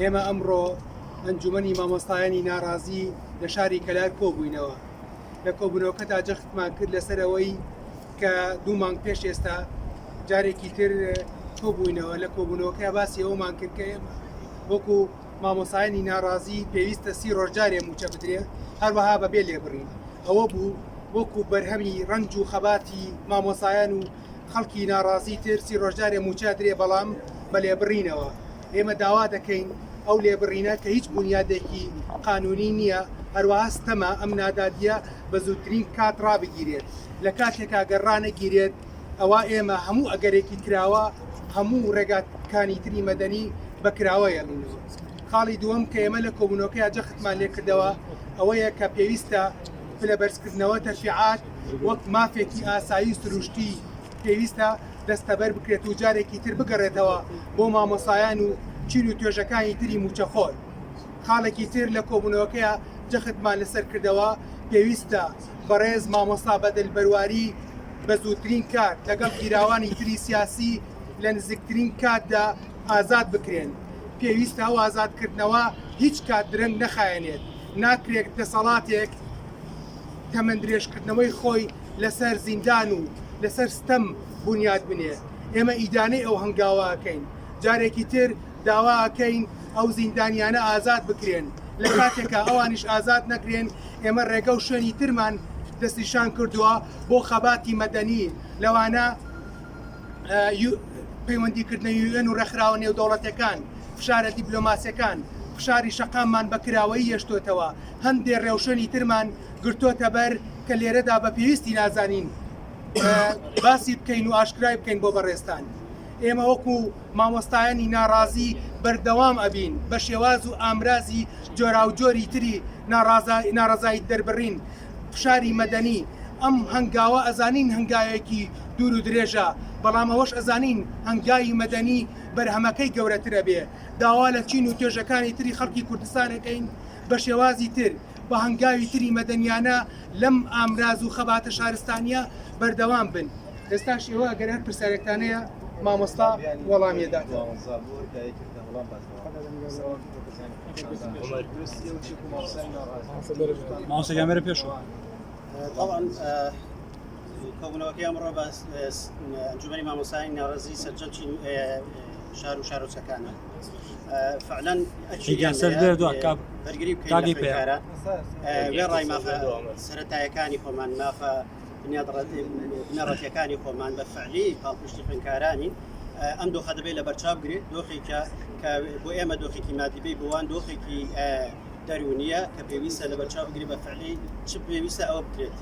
ئێمە ئەمڕۆ ئەنجومەنی مامۆستایانی ناڕازی لە شاری کەلار کۆبووینەوە لە کۆبوونەوەکەدا جەختمان کرد لەسەرەوەی کە 2 مانگ پێش ئێستا جارێکی تر کۆبووینەوە لە کۆبوونەوەکە باسی ئەومان کرد کە ئێمە وەکو مامۆستایانی ناڕازی پێویستە 30 ڕۆژجارێ موچە بدرێت هەروەها بەبێ لێبڕین ئەوە بوو وەکو بەرهەمی ڕنج و خەباتی مامۆسایان و خەڵکی ناڕازی تر 30 ڕۆژجارێ موچە درێ بەڵام بە لێبڕینەوە ئێمە داوا دەکەین ئەو لێبڕینە کە هیچ بنیادێکی قانونی نییە هەروەها ستەمە ئەم نادادیە بە زووترین کات ڕابگیرێت لە کاتێکا گەڕانەگیرێت ئەوە ئێمە هەموو ئەگەرێکی کراوە هەموو ڕێگاتکانی تری مەدەنی بەکراوە یەڵینەوە خاڵی دووەم کە ئێمە لە کۆبوونەوەکەی جەختمان لێکردەوە ئەوەیە کە پێویستە لە بەرزکردنەوە تەشریعات وەک مافێکی ئاسایی سروشتی پێویستە دەستەبەر بکرێت و جارێکی تر بگەڕێتەوە بۆ مامۆسایان و چین و توێژەکانی تری موچەخۆر خاڵێکی تر لە کۆبوونەوەکەیە جەختمان لەسەر کردەوە پێویستە بەڕێز مامۆستا بەدەلبەرواری بە زووترین کات لەگەڵ گیراوانی تری سیاسی لە نزیکترین کاتدا ئازاد بکرێن پێویستە ئەو ئازادکردنەوە هیچ کات درەنگ نەخایەنێت ناکرێت دەسەڵاتێک تەمەندرێژکردنەوەی خۆی لەسەر زیندان و لەسەر ستەم بنیاد بنێ ئێمە ئیدانەی ئەو هەنگاوەکەین جارێکی تر داواکەین ئەو زیندانیانە ئازاد بکرێن لە کاتێکە ئەوانیش ئازاد نەکرێن ئێمە ڕێگە و شوێنی ترمان دەستیشان کردووە بۆ خەباتی مەدەنی لەوانە پەیوەندیکردنە UN و ڕێکخراوە نێودەوڵەتەکان فشارە دیپلۆماسیەکان فشاری شەقاممان بەکراوەی هێشتوتەوە هەندێک ڕێوشێنی ترمان گرتوتە بەر کە لێرەدا بە پێویستی نازانین باسی بکەین و ئاشکرای بکەین بۆ بەڕێستان ئێمە وەکو مامۆستایانی ناڕازی بەردەوام ئەبین بە شێواز و ئامرازی جۆرا و جۆری تری ناڕازایی دەربڕین فشاری مەدەنی ئەم هەنگاوە ئەزانین هەنگاوێکی دوور و درێژە بەڵام ئەوەش ئەزانین هەنگاوی مەدەنی بەرهەمەکەی گەورەترە بێ داوا لە چین و توێژەکانی تری خەڵکی کوردستانەکەین بە شێوازی تر بە هەنگاوی تری مەدەنیانە لەم ئامراز و خەباتە شارستانیە بەردەوام بن ئێستا شێوە ئەگەر هەر پرسیارێکتانەیە مامۆستا وەڵامیەدات مامۆستاگەمێرە پێشەوە طبعا کۆبوونەوەکەی ئەمڕۆ بە ئەنجومەنی مامۆستایانی ناڕازی سەرجەمچی شار و شارۆچەکانە فعلا بەرگری بکەین کارە وێ ڕای مافە سەرەتایەکانی خۆمان مافە بنەڕەتیەکانی خۆمان بە فعلی پاڵپشتی خوێندکارانی ئەم دۆخە دەبێت لە بەرچاو بگرێت دۆخێکە کە بۆ ئێمە دۆخێکی مادیبەی بوان دۆخێکی دەرونیە کە پێویستە لە بەرچاو بگری بە فعلی چ پێویستە ئەوە بکرێت